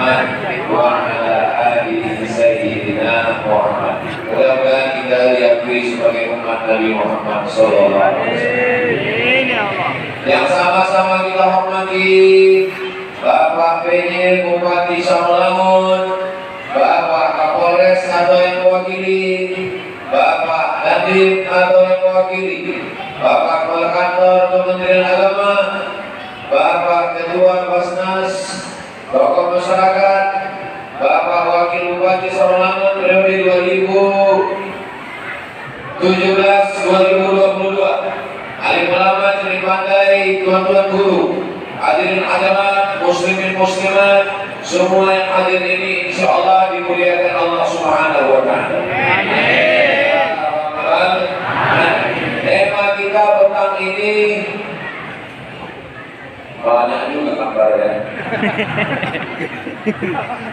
Muhammad wa ala ali sayyidina Muhammad. Mudah-mudahan kita diakui sebagai umat Nabi Muhammad sallallahu alaihi wasallam. Yang sama-sama kita hormati Bapak PJ Bupati Samelangun, Bapak Kapolres atau yang mewakili, Bapak Dandim atau yang mewakili, Bapak Kepala Kantor Kementerian Agama, Bapak Ketua Basnas, tokoh masyarakat, Bapak Wakil Bupati Samelangun periode 2017-2022, alim ulama Ceri Pandai, tuan-tuan guru, hadirin hadirat, muslimin muslimat, semua yang hadir ini insyaallah dimuliakan Allah Subhanahu wa taala. Amin. Tema kita petang ini banyak juga gambarnya.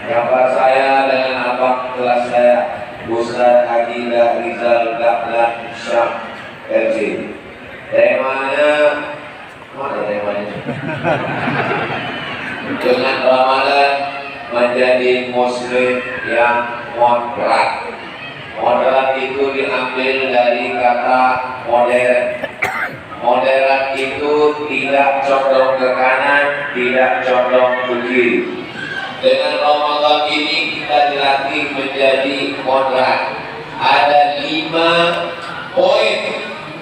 Gambar saya dengan abang kelas saya, Ustaz Aqidah Rizal Dahlan Syam LC. Temanya mana temanya? Dengan Ramadan menjadi muslim yang moderat. Moderat itu diambil dari kata modern. Moderat itu tidak condong ke kanan, tidak condong ke kiri. Dengan Ramadan ini kita dilatih menjadi moderat. Ada 5 poin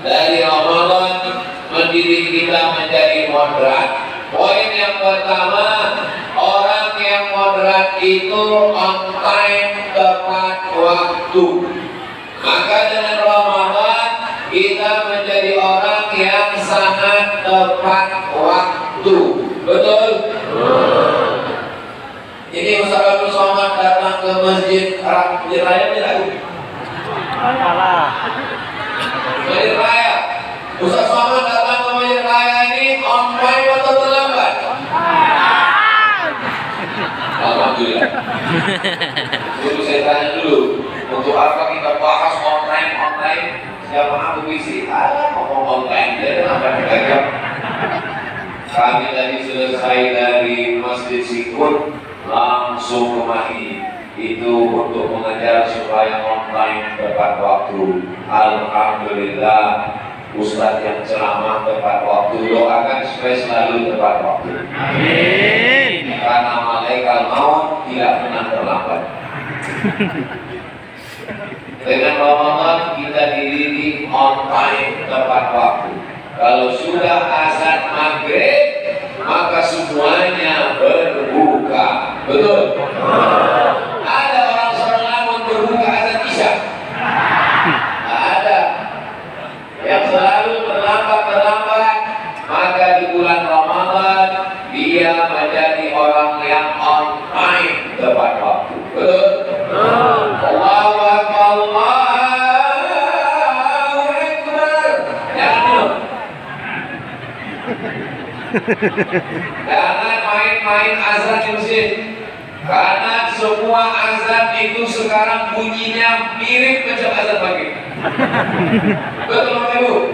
dari Ramadan mendidik kita menjadi moderat. Poin yang pertama, orang yang moderat itu on time, tepat waktu. Maka dengan Ramadan kita menjadi orang yang sangat tepat waktu. Betul? Ini Ustaz Abdul Somad datang ke Masjid Raya tidak? Masjid Raya. Ustaz Somad datang ke Masjid Raya ini on time atau terlambat? Alhamdulillah. Dulu saya tanya dulu, untuk apa kita bahas on time? Siapa aku visi? Ngomong on time, jadi apa digagal? Kami tadi selesai dari Masjid Sikut, langsung kemari. Itu untuk mengajar supaya on time tepat waktu. Alhamdulillah, Ustadz yang ceramah tepat waktu, doakan supaya selalu tepat waktu. Amin. Karena malaikat maut tidak pernah terlambat. Dengan Ramadan kita dididik on time, tepat waktu. Kalau sudah azan maghrib, maka semuanya berbuka. Betul? Ada orang Samelangun berbuka azan isya? Ada. Yang selalu terlambat, maka di bulan Ramadan dia menjadi orang yang on time, tepat waktu. Betul? Allahu Akbar, Allahu Akbar. Jangan main-main azan di masjid. Karena semua azan itu sekarang bunyinya mirip macam azan maghrib. Betul Bapak Ibu?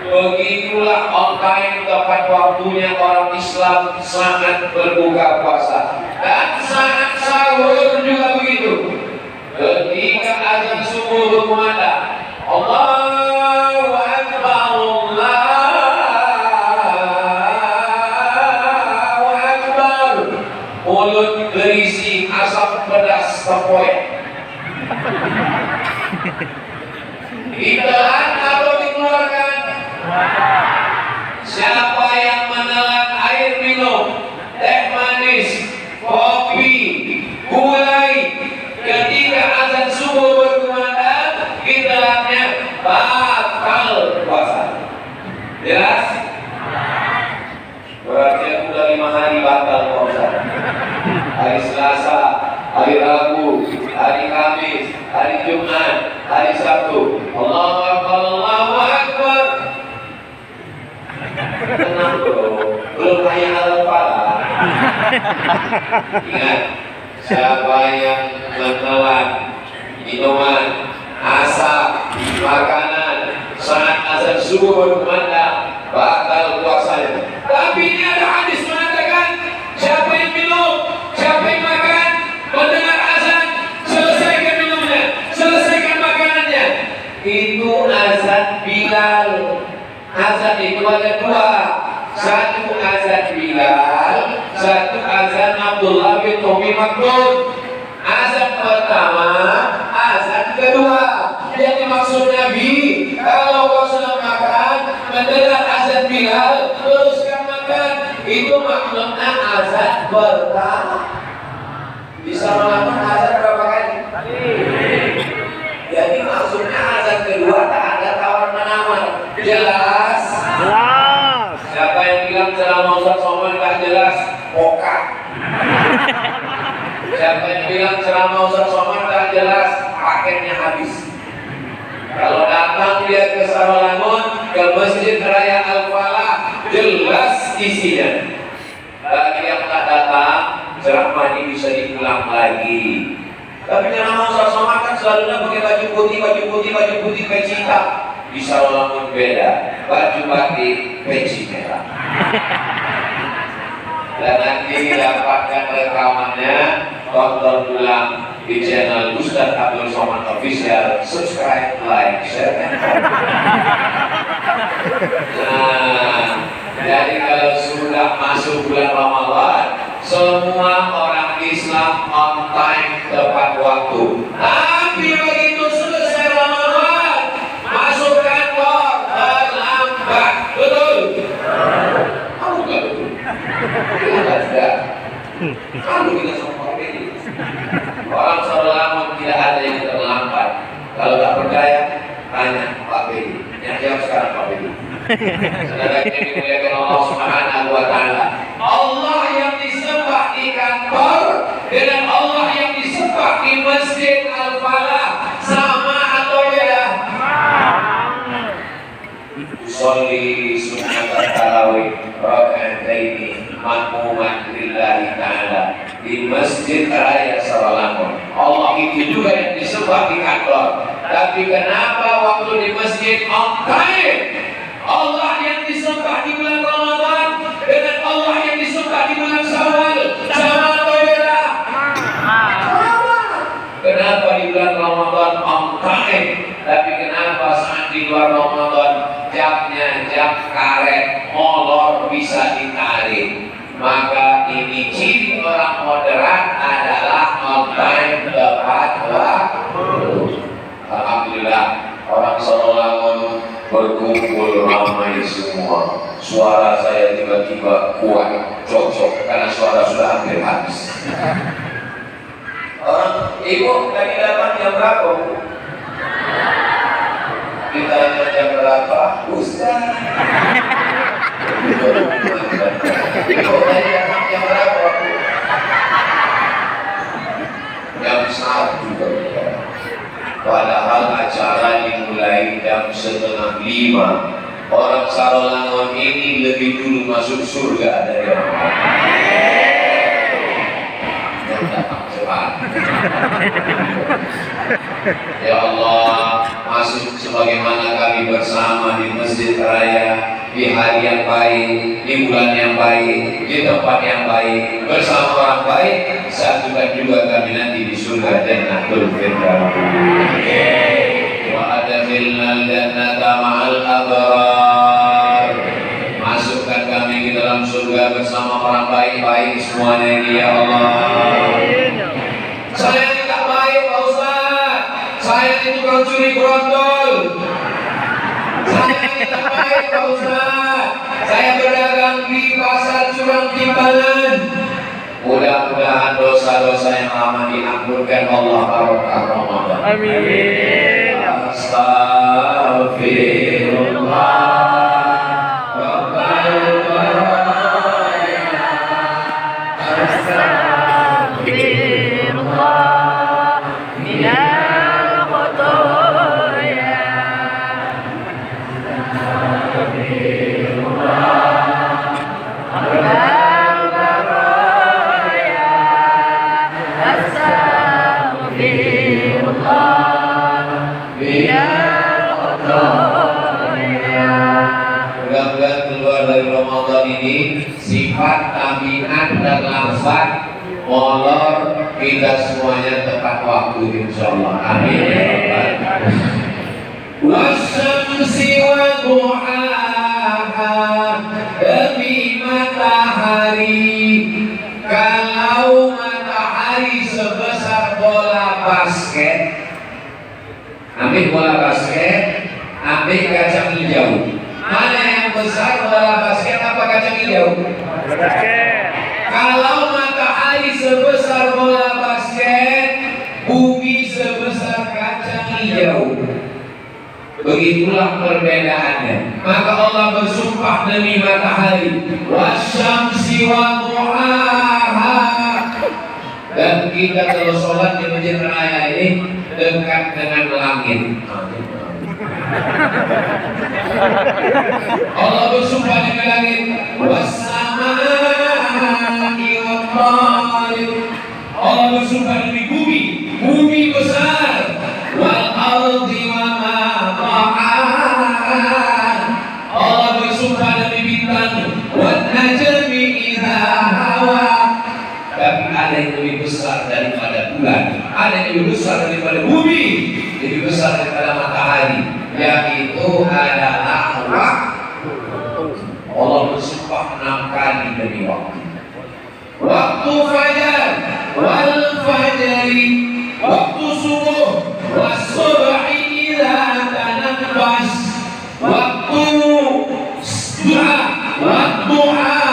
Begitulah on time, tepat waktunya orang Islam sangat berbuka puasa dan sangat sahur juga begitu. Ketika azan subuh berkumandang, Allahu Akbar, Allahu Akbar, mulut berisi asap pedas tempoyak. Ditelan atau dikeluarkan? Siapa yang menelan air minum, teh manis, kopi, gulai, ketika azan subuh berkumandang, ditelannya batal puasa. Jelas? Berarti aku udah 5 hari batal puasa. Hari Selasa, hari Rabu, hari Kamis, hari Jumat, hari Sabtu. Allahu Akbar, Allahu Akbar. Tenang bro, belum kaya al-falah. Ingat, siapa yang menelan minuman, asap, makanan saat azan subuh berkumandang, batal puasanya. Tapi ini ada hadis mengatakan, siapa yang minum, siapa azan itu ada dua. Satu azan Bilal, satu azan Abdullah bin Umi Maktum. Azan pertama, azan kedua. Yang dimaksud Nabi, kalau kau sedang makan, mendengar azan Bilal, teruskan makan. Itu maksudnya azan pertama. Bisa melakukan azan berapa kali? Jadi maksudnya azan kedua tak ada tawar-menawar. Jelas? Jelas. Siapa yang bilang ceramah Ustaz Somad tak jelas? Pokak. Siapa yang bilang ceramah Ustaz Somad tak jelas? Paketnya habis. Kalau datang dia ke Sarolangun, ke Masjid Raya Al-Falah, jelas isinya. Bagi yang tak datang, ceramah ini bisa diulang lagi. Tapi ceramah Ustaz Somad kan selalunya pakai baju putih, peci hitam. Di Sarolangun beda, baju batik, peci merah. Dan nanti dapatkan rekamannya, tonton ulang di channel Ustaz Abdul Somad Official. Subscribe, like, share, and comment. Nah, jadi kalau sudah masuk bulan Ramadan, semua orang Islam on time tepat waktu. Tapi begitu selesai Ramadan, masuk kantor terlambat. Betul? Kamu nggak betul? Tidak. Kamu tidak seperti ini. Orang Sarolangun tidak ada yang terlambat. Kalau tak percaya, tanya Pak Bedi. Yang jawab sekarang Pak Bedi. Saudara yang dimuliakan Allah Subhanahu wa Ta'ala. Allah yang disembah di kantor dengan Allah yang disembah di Masjid Al-Falah sama atau beda? Usolli sunnat tarawih raka'ataini makmuman lillahi ta'ala di Masjid Raya Sarolangun. Allah itu juga yang disembah di kantor. Tapi kenapa waktu di masjid on time? Allah yang disembah di bulan Ramadan dengan Allah yang disembah di bulan Syawal sama atau beda? Sama. Kenapa di bulan Ramadan on time? Tapi kenapa saat di luar Ramadan jamnya jam karet, molor bisa ditarik? Maka ini ciri orang moderat adalah on time tepat waktu. Alhamdulillah orang Sarolangun berkumpul ramai semua. Suara saya tiba-tiba kuat, cocok karena suara sudah hampir habis. Ibu tadi datang jam berapa? Ditanya jam berapa? Ustaz. Ibu tadi datang jam berapa? Jam 1 juga. Padahal acara dimulai jam 4:30. Orang Sarolangun ini lebih dulu masuk surga dari orang lain. Yang datang cepat. Ya Allah, masuk sebagaimana kami bersama di Masjid Raya, di hari yang baik, di bulan yang baik, di tempat yang baik, bersama orang baik, satukan juga kami nanti di surga Jannatul Firdaus. Wa adkhilnal jannata ma'al abrar. Masukkan kami ke dalam surga bersama orang baik-baik semuanya ini ya Allah. Saya tidak baik Pak Ustaz. Saya ini tukang curi brondol. Saya tidak baik Pak Ustaz. Saya berdagang di pasar curang timbangan. Mudah-mudahan dosa-dosa yang lama diampunkan Allah barokah Ramadan. Amin. Astagfirullah. Mudah-mudahan keluar dari Ramadan ini sifat tabiat dan lafaz molor kita semuanya tepat waktu insyaallah. Amin ya rabbal alamin. Wasyamsi wa duhaha bola basket apa kacang hijau? Basket. Kalau matahari sebesar bola basket, bumi sebesar kacang hijau. Begitulah perbedaannya. Maka Allah bersumpah demi matahari, wasyamsi wa duhaha. Dan kita kalau sholat di masjid raya ini dekat dengan langit. Allah bersumpah demi langit, wassamai wat tariq. Allah bersumpah demi bumi, bumi besar, wal ardi wa ma ta'aha. Allah bersumpah demi bintang, wan najmi idza hawa. Tapi ada yang lebih besar daripada bulan, ada yang lebih besar daripada bumi, lebih besar daripada matahari, yaitu adalah waktu. Allah bersumpah 6 kali demi waktu. Waktu fajar, wal fajri, waktu subuh, was-subhi idza tanaffas, waktu duha,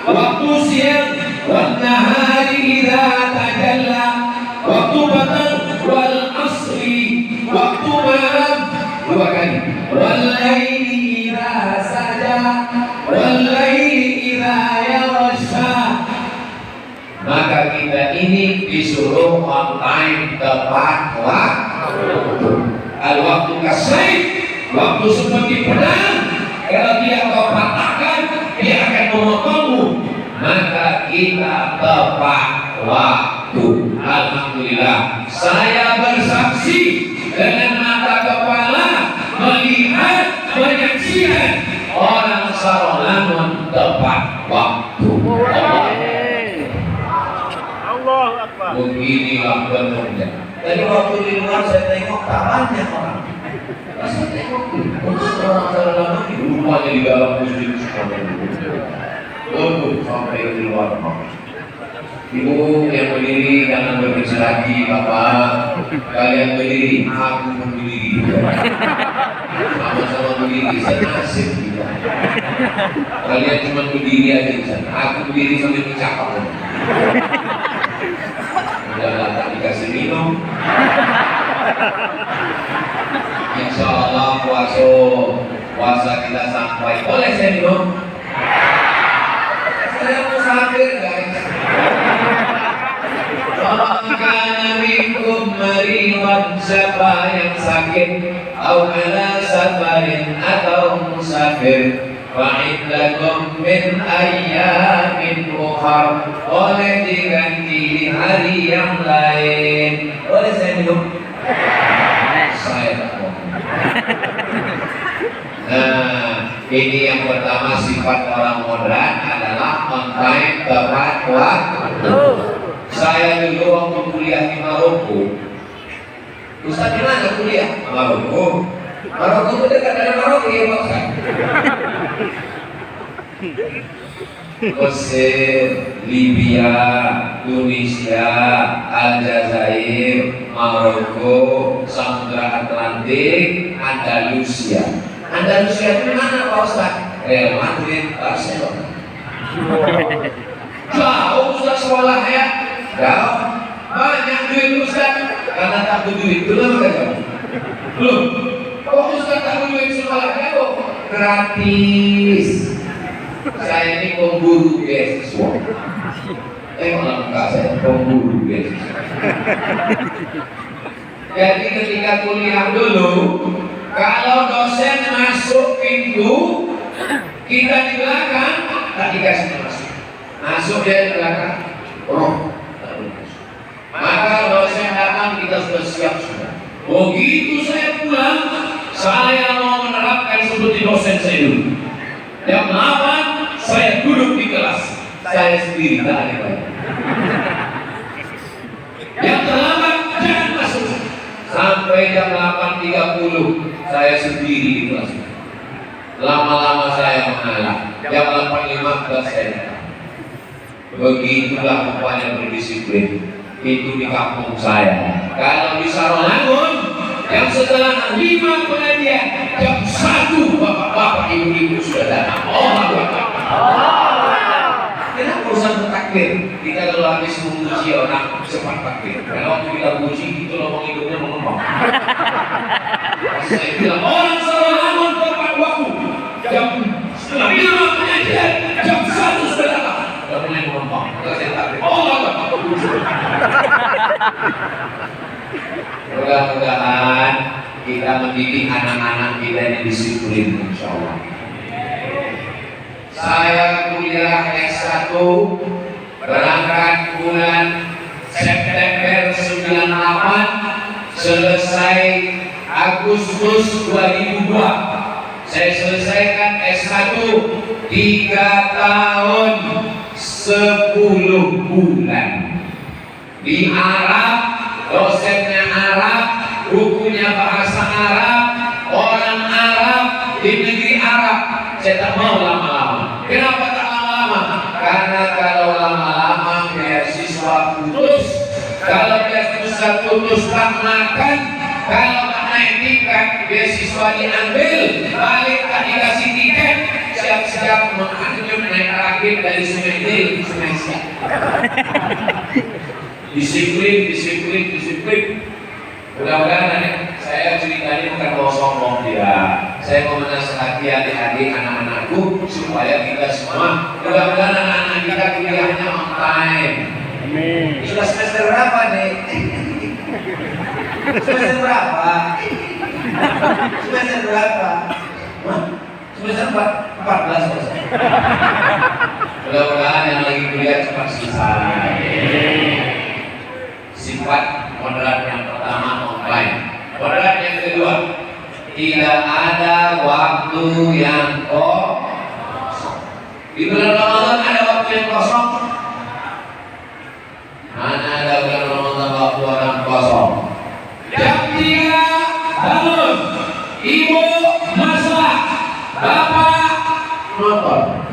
waktu siang, wan nahari idza tajalla, waktu petang, wal asri, waktu malam 2 kali, wal laili idza saja, wal laili idza yaghsha. Maka kita ini disuruh on time, tepat waktu. Al-waktu kasih, waktu seperti pedang. Kalau dia kau patahkan, dia akan memotongmu. Maka kita tepat waktu. Alhamdulillah, saya bersaksi dengan mata kepala, melihat, menyaksikan orang Sarolangun tepat waktu. Allahu Akbar. Beginilah benarnya. Tadi waktu di luar saya tengok tak banyak orang. Saya tengok orang Sarolangun di rumahnya di dalam masjid sampai di luar. Ibu yang berdiri jangan berbicara lagi, Bapak. Kalian berdiri, aku pun berdiri. Sama-sama berdiri, saya nasib juga. Kalian cuma berdiri aja di sana. Aku berdiri sambil bercakap. Udah tak dikasih minum. Insya Allah puasa kita sampai. Boleh saya minum? Saya musafir guys. Kana minkum maridan, siapa yang sakit atau ala safarin atau musafir, fa'iddakum min ayyamin ukhar, boleh diganti di hari yang lain. Boleh saya minum? Saya tak mau. Nah, ini yang pertama, sifat orang modern adalah on time, tepat waktu. Saya dulu waktu kuliah di Maroko. Ustaz di mana kuliah? Maroko. Maroko itu dekat dari Maroko ya Pak Ustaz. Mesir, Libya, Tunisia, Aljazair, Maroko, Samudra Atlantik, Andalusia. Andalusia itu mana Pak Ustaz? Real Madrid, Barcelona. Jauh Ustaz sekolahnya. Jauh. Banyak duit Ustaz. Karena tak duit itu lah mereka. Loh, kok Ustaz tak duit sekolahnya kok? Gratis. Saya ini pemburu beasiswa. Malah muka saya pemburu beasiswa. Jadi ketika kuliah dulu, kalau dosen masuk pintu, kita di belakang tak dikasih masuk. Masuk dia di belakang. Maka dosen datang kita sudah siap sudah. Begitu saya pulang, saya mau menerapkan seperti dosen saya dulu. Jam 8 saya duduk di kelas, saya sendiri tak ada yang. Yang terlambat jangan masuk. Sampai jam 8.30 saya sendiri di kelas. Lama-lama saya mengalah. Jam 8.15 saya datang. Begitulah rupanya berdisiplin. Itu di kampung saya. Kalau di Sarolangun, yang setelah 5 pengajian, jam 1 bapak-bapak ibu-ibu sudah datang. Kenapa urusan takbir? Kita kalau habis memuji orang cepat takbir. Kalau waktu kita puji, itu lubang hidupnya mengembang. Saya bilang orang salah bangun tepat waktu. Jam 9 pengajian, jam 1 sudah datang. Sudah mulai mengembang. Terus saya takbir. Mudah-mudahan kita mendidik anak-anak kita yang disiplin, insya Allah. Saya kuliah S1 berangkat bulan September 98, selesai Agustus 2002. Saya selesaikan S1 3 tahun 10 bulan di Arab, dosennya Arab, bukunya bahasa Arab, orang Arab di negeri Arab. Saya tak mau lama-lama. Kenapa tak lama-lama? Karena kalau lama-lama beasiswa putus. Kalau beasiswa putus tak makan. Kalau tak naik tingkat beasiswa diambil, balik tak dikasih tiket, siap-siap menganjur naik rakit dari Sungai Nil ke Sungai Siak. Disiplin. Mudah-mudahan saya ceritanya bukan mau sombong tidak. Saya mau menasihati adik-adik anak-anakku supaya kita semua, mudah-mudahan anak-anak kita kuliahnya on time. Amin. Sudah semester berapa nih? Semester berapa? Semester berapa? Semester 14. Mudah-mudahan yang lagi kuliah cepat selesai. Sifat moderat yang pertama online. Moderat yang kedua, tidak ada waktu yang kosong. Di bulan Ramadan ada waktu yang kosong. Mana ada bulan Ramadan waktu orang kosong? Jam 3 bangun, ibu masak, bapak nonton.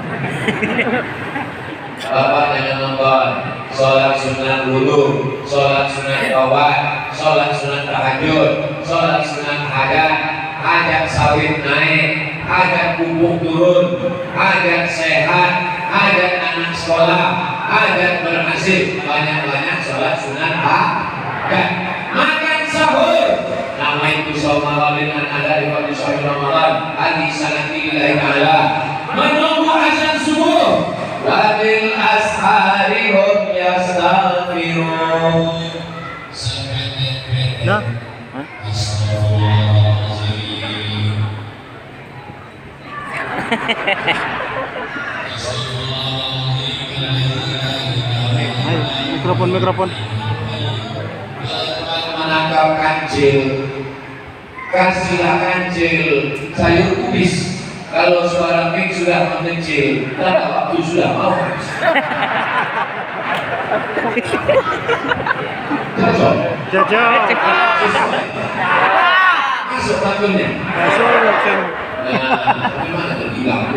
Bapak jangan nonton. Sholat sunat wudu, sholat sunat tawaf, sholat sunat tahajud, sholat sunat hajat sawit naik, hajat pupuk turun, hajat sehat, hajat anak sekolah, hajat berhasil, banyak-banyak sholat sunat hajat. Makan sahur, nama itu saumah dengan ada di waktu sahur Ramadan, hadis sanad lillahi ta'ala. Menunggu azan subuh, wabil ashari hum yastaghfirun. Nah, mikrofon. Menangkap kancil, kasihlah kancil sayur kubis. Kalau suara mic sudah mengecil, tanda waktu sudah mau. Jajah. Masuk lagunya. Gimana tuh bilang?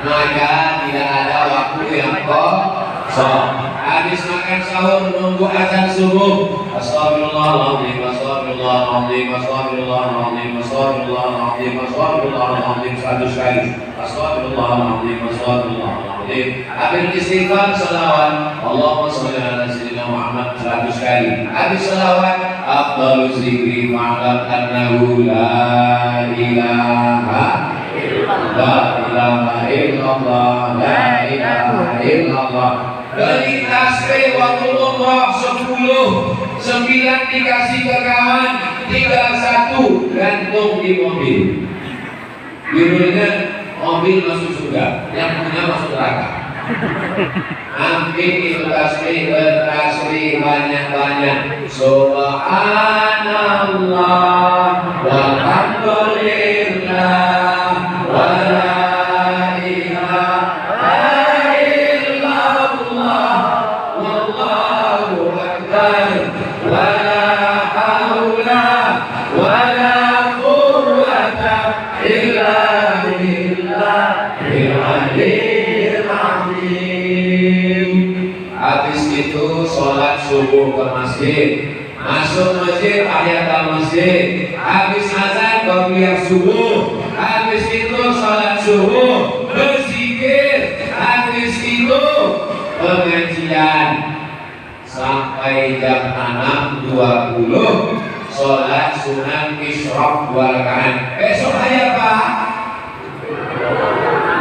Maka tidak ada waktu yang kosong. Habis makan sahur menunggu azan subuh. Astagfirullahaladzim, astagfirullahaladzim, astagfirullahaladzim, astagfirullahaladzim, astagfirullahaladzim 100 kali. Astagfirullahaladzim, astagfirullahaladzim. Habis istighfar salawat. Allahumma sholli ala sayyidina Muhammad 100 kali. Habis salawat, afdhaluz zikri ma'lam annahu la ilaha illallah, la ilaha illallah. Beli tasbih waktu umrah 10, 9 dikasih ke kawan, tinggal 1 gantung di mobil. Judulnya mobil masuk surga, yang punya masuk neraka. Ambil itu tasbih, bertasbih banyak-banyak. Subhanallah walhamdulillah wala sholat subuh ke masjid, masuk masjid tahiyatul masjid, habis azan qabliyah subuh, habis itu subuh, berzikir, habis itu pengajian sampai jam 6.20, sholat sunan isyraq 2 rakaat. Besok hari apa?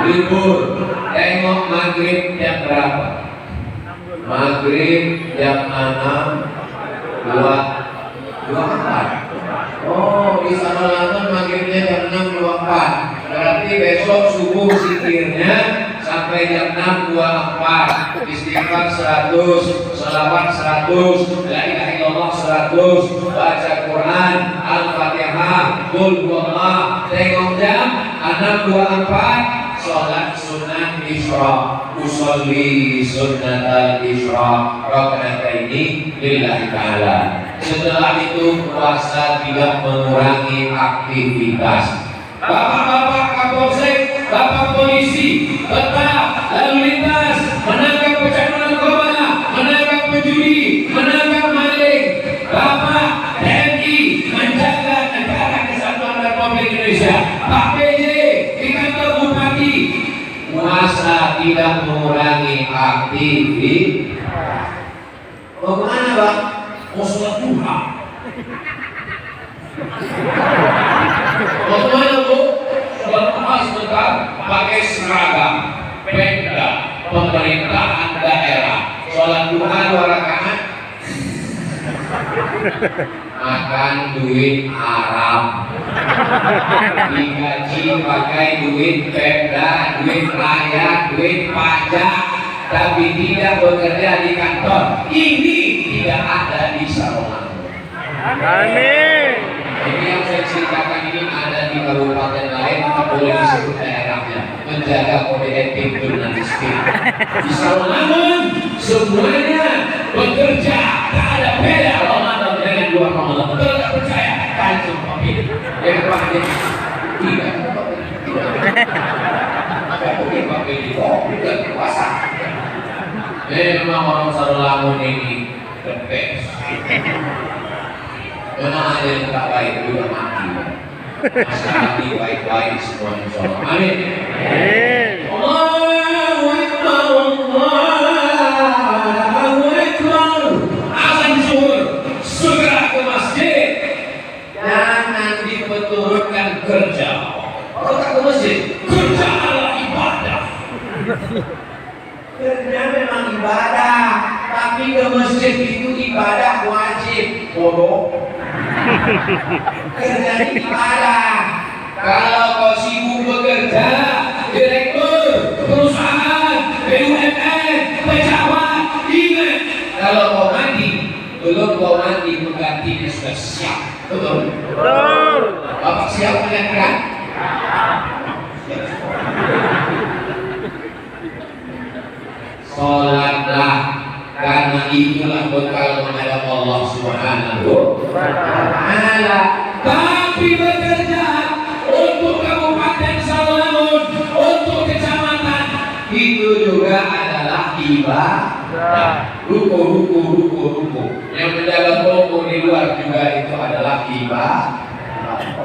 Libur. Tengok maghrib jam berapa? Maghrib jam 6.24. Oh, di sana London maghribnya jam 6.24. Berarti besok subuh zikirnya sampai jam 6.24. Istighfar 100, selawat 100, la ilaha illallah 100, baca Quran, Al-Fatihah, Qul huwallah. Tengok jam 6.24, sholat sunnah isyraq, usolli sunnatal isyraq raka'ataini lillahi ta'ala. Setelah itu puasa tidak mengurangi aktivitas. Bapak-bapak Kapolsek, bapak polisi, tetap lalu lintas menangkap pecandu narkoba, menangkap penjudi, menangkap maling. Bapak TNI menjaga negara kesatuan Republik Indonesia. Pak PJ di kantor bupati, puasa tidak mengurangi aktivitas. Bagaimana, Bang? Mau sholat duha. Bagaimana, Bu? Sholat duha sebentar pakai seragam Pemda, pemerintahan daerah. Sholat duha 2 rakaat. Makan duit haram, digaji pakai duit Pemda, duit rakyat, duit pajak, tapi tidak bekerja di kantor. Ini tidak ada di Sarolangun. Amin. Ini yang saya ceritakan ini ada di kabupaten lain, boleh disebut daerahnya, menjaga kode etik jurnalistik. Di Sarolangun semuanya bekerja, tak ada beda Ramadan dengan 2 Ramadan. Betul tak percaya? Tanya sama Pak yang terakhir tidak. Apa mungkin Pak Bedi tidak puasa? Memang orang Sarolangun ini the best. Memang ada yang tak baik juga mati. Masyarakat baik-baik semua insyaallah. Amin. Allahu Akbar, Allahu Akbar. Azan zuhur, segera ke masjid. Jangan diperturutkan kerja. Kalau tak ke masjid, kerja adalah ibadah. Kerja memang ibadah, tapi ke masjid itu ibadah wajib. Bodoh. Kerja ibadah. Kalau kau sibuk bekerja, direktur perusahaan, BUMN, pejabat, ingat kalau kau mati, belum kau mati penggantinya sudah siap. Betul? Betul. Bapak siap menggantikan? Sholatlah, karena itulah bekal menghadap Allah Subhanahu wa Ta'ala. Tapi bekerja untuk Kabupaten Sarolangun, untuk kecamatan, itu juga adalah ibadah. Ruko. Yang menjaga toko di luar juga itu adalah ibadah.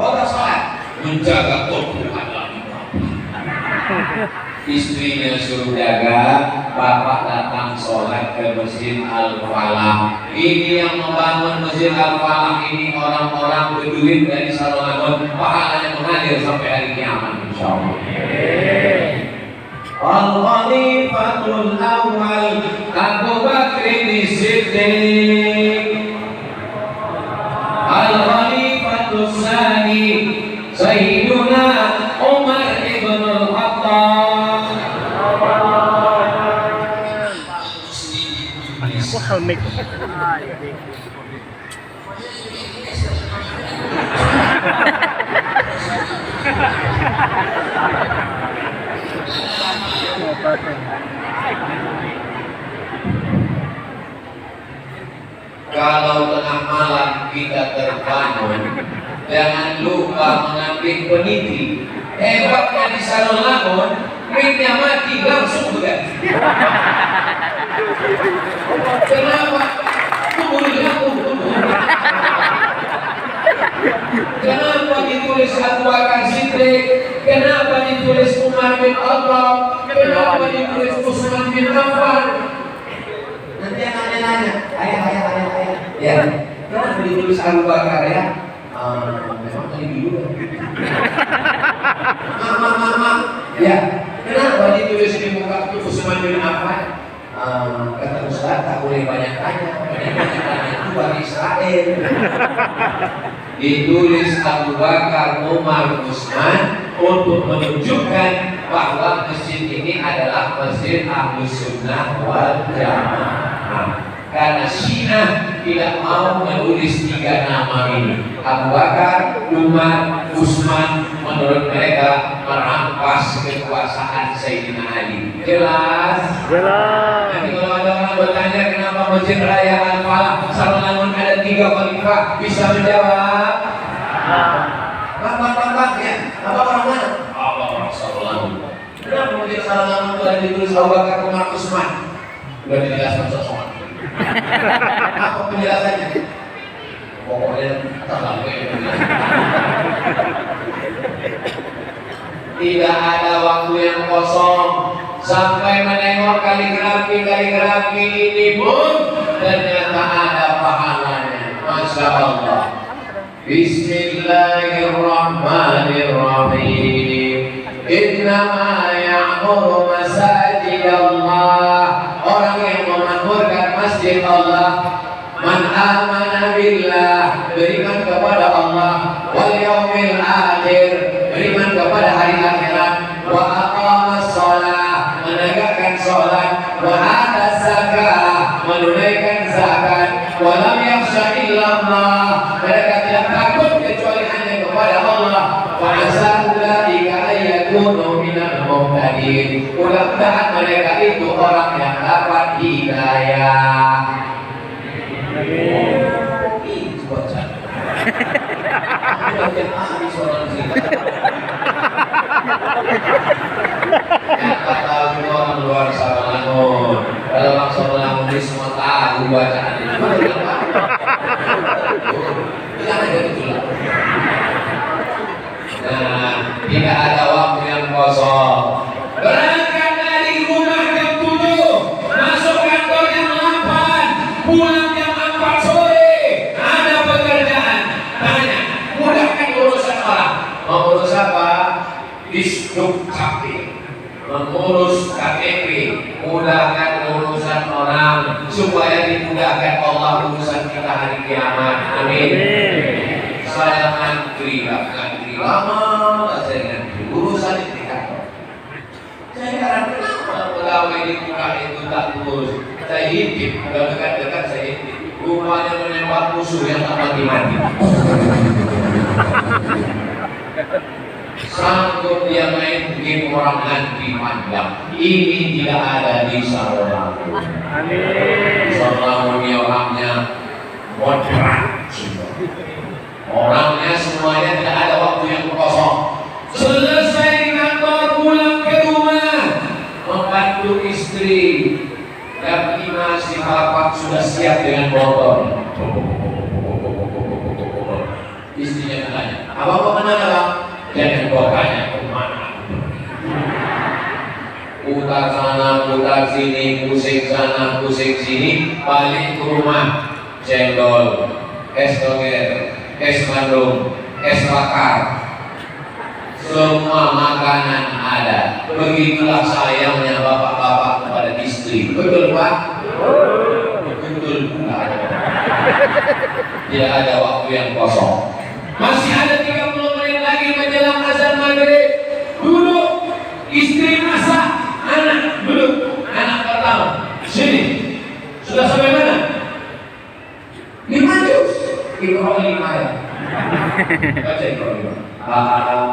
Orang sholat menjaga toko adalah ibadah. Istrinya suruh jaga, bapak datang sholat ke Masjid Al-Falah. Ini yang membangun Masjid Al-Falah ini orang-orang berduit dari Sarolangun, pahalanya mengalir sampai hari kiamat insyaallah. Al-Khalifatul Awwal Abu Bakr As-Siddiq, Al-Khalifatul Tsani Sayyiduna Umar ibn Al-Khattab. Halmik. Kalau tengah malam kita terbangun, jangan lupa mengambil peniti. Hebatnya di Sarolangun, duitnya mati langsung berganti. Kenapa? Tunggu. Kenapa ditulis Abu Bakar Siddiq? Kenapa ditulis Umar bin Khattab? Kenapa ditulis Utsman bin Affan? Nanti anaknya nanya, ayah. Ya, kenapa ditulis Abu Bakar ya? Memang tadi dulu. Mama. Ya, kenapa ditulis di muka Utsman bin Affan? Kata Ustaz, tak boleh banyak tanya. Itu bagi Israel. Ditulis Abu Bakar, Umar, Utsman untuk menunjukkan bahwa masjid ini adalah masjid Ahlus Sunnah wal Jamaah. Karena Syiah tidak mau menulis 3 nama ini. Abu Bakar, Umar, Utsman, menurut mereka merampas kekuasaan Sayyidina Ali. Jelas? Jelas. Nanti kalau ada orang bertanya kenapa Masjid Raya Al-Falah Sarolangun ada 3 khalifah, bisa menjawab? Bang, ya. Apa orang mana? Orang Sarolangun. Kenapa Masjid Sarolangun itu ada ditulis Abu Bakar, Umar, Utsman? Sudah dijelaskan sosok. Apa penjelasannya? Pokoknya terlalu tidak ada waktu yang kosong sampai menengok kaligrafi ini pun ternyata ada pahalanya. Masya Allah. Bismillahirrahmanirrahim. Innama ya'muru masajid Allah. Orang yang memakmurkan masjid Allah, man amana billah, beriman kepada Allah, wal yaumil akhir, beriman kepada hari akhirat, wa aqamas shalah, menegakkan salat, wa ata zakah, menunaikan zakat, wa lam yakhsha illallah, mereka tidak takut kecuali hanya kepada Allah, wa asa ulaika ayyakunu minal muhtadin, mudah-mudahan mereka itu orang yang dapat hidayah. Itu baca. Bagian ahli soal zina. Yang kata orang luar Sarolangun, kalau orang Sarolangun di semua tahu bacaan ini. Tidak ada itulah. Nah, tidak ada waktu yang kosong. Berangkat dari rumah jam 7, masuk kantor jam 8, pulang jam 4 sore. Ada pekerjaan. Tanya, mudahkan urusan orang. Mengurus apa? Disduk Capil. Mengurus KTP. Mudahkan urusan orang supaya dimudahkan Allah urusan kita hari kiamat. Amin. Saya ngantri lama, saya ngantri urusan di kantor. Saya heran kenapa pegawai di muka itu tak urus. Saya intip, udah dekat-dekat saya intip. Rupanya menembak musuh yang tak mati-mati. Sanggup dia main game orang nanti panjang. Ini tidak ada di Sarolangun. Sarolangun orangnya moderat. Orangnya semuanya tidak ada waktu yang kosong. Selesai di kantor, pulang ke rumah, membantu istri. Jam 5 si bapak sudah siap dengan motor. Istrinya bertanya, abang mau kemana bang? Jangan bapaknya kemana? Putar sana, putar sini, pusing sana, pusing sini, balik ke rumah. Cendol, es doger, es bandung, es bakar, semua makanan ada. Begitulah sayangnya bapak-bapak kepada istri. Betul Pak? Betul pula. Tidak ada waktu yang kosong. Masih ada 30 menit lagi menjelang azan maghrib. Duduk, istri masak, anak duduk, anak pertama. Sini, sudah sampai mana? 5 juz. Ibrahim 5 ya. Baca Ibrahim. Kata,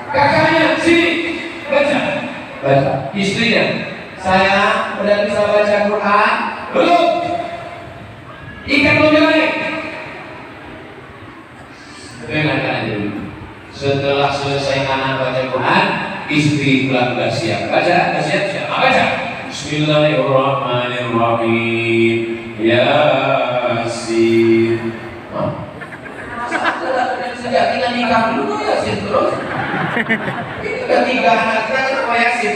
kakaknya sini, baca. Istrinya, saya udah bisa baca Quran? Belum. Ikan belum naik. Dengarkan dulu. Setelah selesai anak baca Quran, istri pulang sudah siap. Baca, siap. Baca. Bismillahirrahmanirrahim. Yasin. Masa sejak kita nikah dulu Yasin terus. Ini udah 3 anak kita sama Yasin.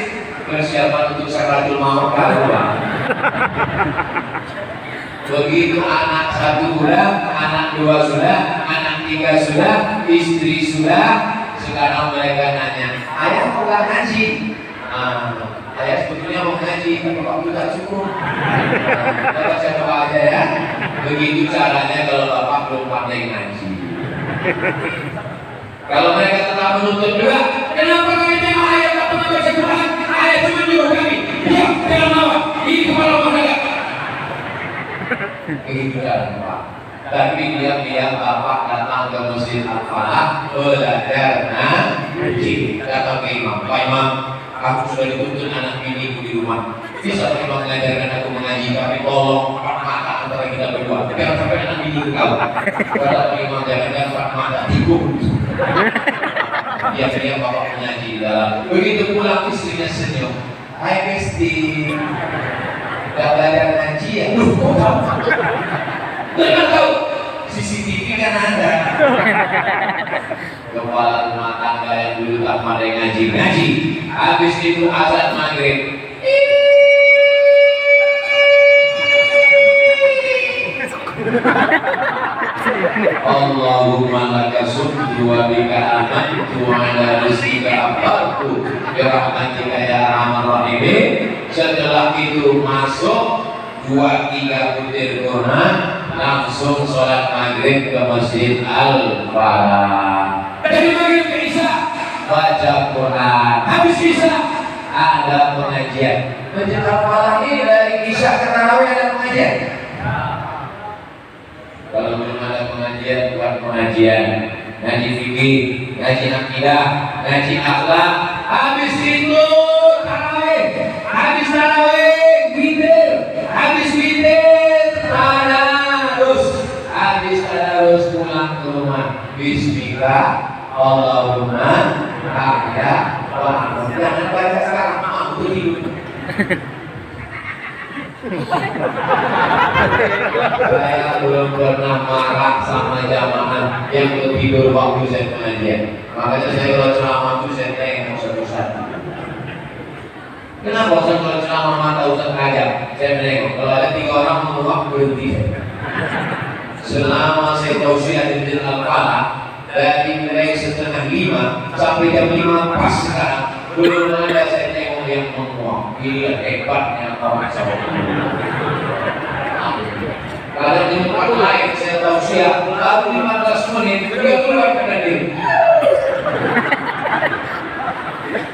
Persiapan untuk Syaratul Maut Bang. Begitu anak 1 sudah, anak 2 sudah, anak 3 sudah, istri sudah. Sekarang mereka nanya, ayah mau gak ngaji? Ayah sebetulnya mau ngaji, tapi waktu tak cukup. Bapak saya coba aja ya. Begitu caranya kalau bapak belum pandai ngaji. Kalau mereka tetap menuntut juga, kenapa kami memang ayah tak pernah baca Quran? Ayah cuma nyuruh kami. Ya, jangan lawan. Ini kepala mereka. Begitu caranya Pak. Tapi diam-diam bapak datang ke Masjid Al-Falah belajar ngaji. Datang ke imam, Pak Imam, aku sudah dituntut anak biniku di rumah. Bisa memang mengajarkan aku mengaji, tapi tolong 4 mata antara kita berdua. Jangan sampai anak biniku tahu. Kalau imam jangan 4 mata tikung. Biasanya bapak mengaji di dalam. Begitu pulang istrinya senyum. Hai Besti, udah belajar ngaji ya? Loh, kok tahu? Jangan tahu. CCTV kan ada. Kepala rumah tangga yang dulu tak pandai ngaji. Habis itu azan maghrib. Allahumma laka sumtu wa bika amantu wa ala rizqika afartu bi rahmatika ya arhamar rahimin. Setelah itu masuk 2-3 butir Quran, langsung sholat maghrib ke Masjid Al-Falah. Dari maghrib ke Isya baca Quran, habis Isya ada pengajian. Masjid Al-Falah ini dari Isya ke Tarawih ada pengajian. Kalau belum ada pengajian, buat pengajian, ngaji fikih, ngaji akidah, ngaji akhlak. Habis itu tarawih, habis tarawih witir, habis witir tadarus pulang ke rumah. Bismillah, Allahumma ahya wa amut. Jangan baca sekarang, aku tidur. Saya belum pernah marah sama jamaah yang tidur waktu saya pengajian. Makanya saya kalau ceramah itu saya tengok satu-satu. Kenapa Ustaz kalau ceramah mata Ustaz aja? Saya menengok. Kalau ada 3 orang menguap berhenti. Selama saya tausiah di Masjid Al-Falah dari mulai 4:30 sampai jam 5 pas sekarang belum ada saya tengok yang menguap. Ini hebatnya orang sama. Kalau di tempat lain saya tausiah baru 15 menit sudah keluar pada diri.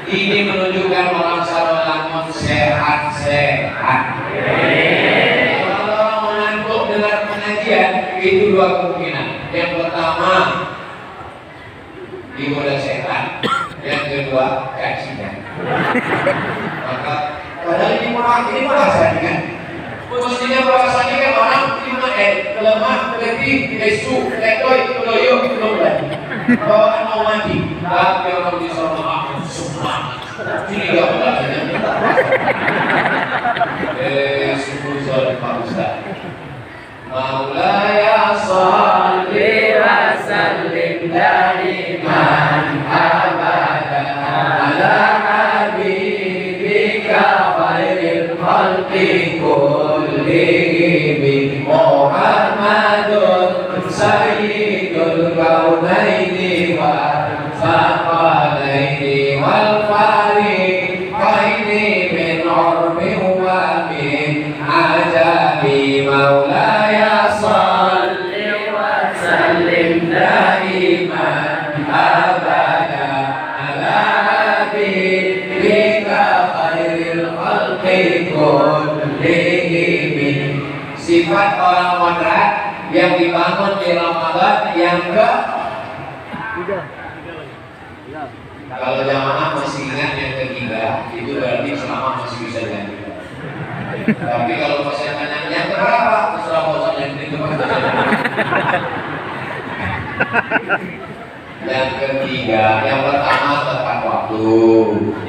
Ini menunjukkan orang Sarawak sehat-sehat. Kalau orang mengantuk dengar pengajian itu 2 kemungkinan. Yang pertama digoda setan, yang kedua kacian. Maka padahal ini bahasanya kan. Mestinya bahasanya kan orang lemah, letih, lesu, letoy, loyo, lomba. Bawaan mau mati, tapi orang di sana aku semua. Ini gak bahasanya. Sungguh Pak Ustaz. Maulaya salli wa sallim daiman abada ala habibika khairil khalqi kullihim Muhammadun sayyidul kaunaini wal thaqalaini wal fariqaini min urbi wa min ajabi maulaya salli wa sallim daiman abada ala habibika khairil khalqi kullihim. Sifat orang moderat yang dibangun di Ramadan yang kalau jamaah masih ingat yang ketiga itu berarti selama masih bisa dilanjutkan. Tapi kalau pas yang tanya yang berapa terserah bosan yang itu. Yang ketiga, yang pertama tepat waktu.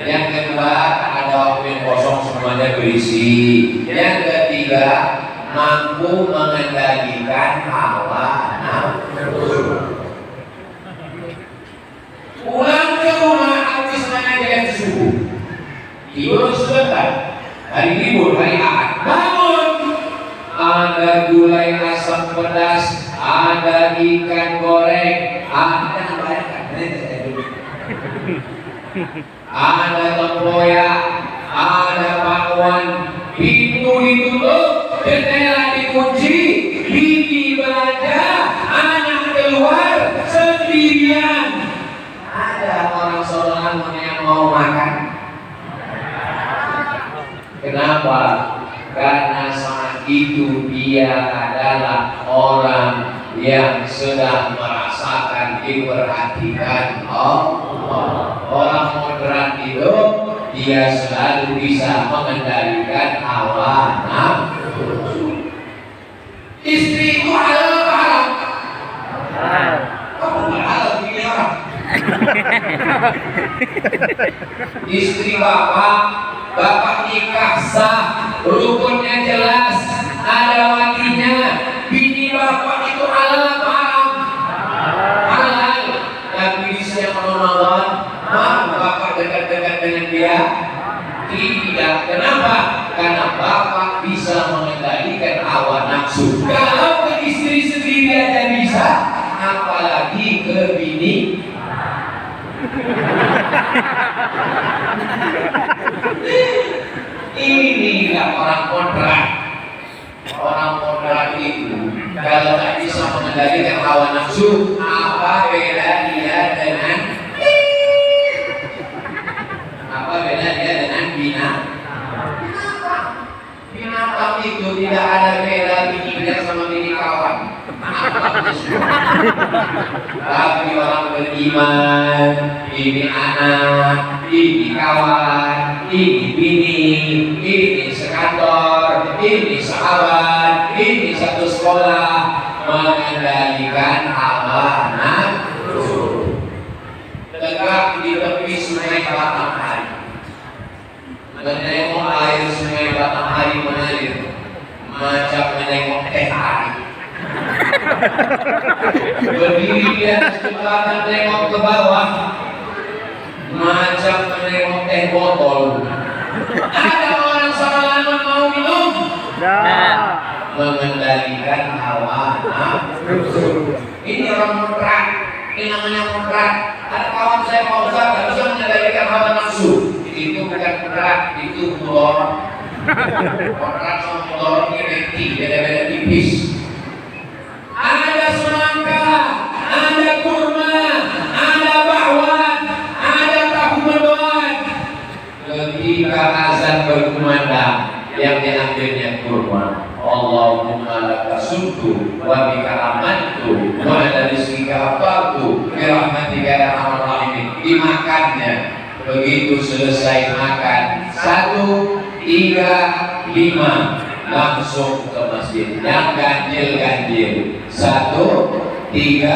Yang kedua ada waktu yang kosong semuanya berisi. Yang ketiga mampu mengendalikan hawa nafsu. Pulang ke rumah habis mengajar subuh. Tidur sebentar. Hari libur, hari Ahad. Bangun. Ada gulai asam pedas, ada ikan goreng, ada tempoyak, ada bakwan. Pintu ditutup, jendela dikunci, bibi belanja, anak keluar sendirian. Ada orang Sololangun yang mau makan. Kenapa? Karena saat itu dia adalah orang yang sedang merasakan diperhatikan Allah. Orang moderat itu dia selalu bisa mengendalikan hawa nafsu. Istri itu halal apa haram? Kamu nggak halal begini orang. Istri bapak nikah sah, rukunnya jelas, ada walinya. Bini bapak itu halal apa haram? Halal. Tapi bisa Ramadan, bapak dekat-dekat dengan dia? Tidak. Kenapa? Karena bapak bisa mengendalikan hawa nafsu. Kalau ke istri sendiri aja bisa, apalagi ke bini. Inilah orang moderat. Orang moderat itu kalau tak bisa mengendalikan hawa nafsu, apa beda dia dengan binatang? Binatang itu tidak ada beda bininya sama bini kawan. Tapi orang beriman, ini anak, ini kawan, ini bini, ini sekantor, ini sahabat, ini satu sekolah, mengendalikan hawa nafsu. Tegak di tepi sungai Batanghari, menengok air sungai Batanghari mengalir, macam menengok teh hari. Berdiri di atas jembatan tengok ke bawah, macam menengok teh botol. Ada orang Sololangun mau minum? Mengendalikan hawa nafsu. Ini orang moderat. Ini namanya moderat. Ada kawan saya Pak Ustaz tak bisa mengendalikan hawa nafsu. Itu bukan moderat, itu mudorot. Moderat sama mudorot ini beda-beda tipis. Ada semangka, ada kurma, ada bakwan, ada tahu mendoan. Ketika azan berkumandang, yang diambilnya kurma. Allahumma laka sumtu wa bika amantu wa ala rizqika afartu bi rahmatika ya arhamar rahimin. Dimakannya. Begitu selesai makan 1, 3, 5 langsung ke masjid. Yang ganjil-ganjil 1, 3.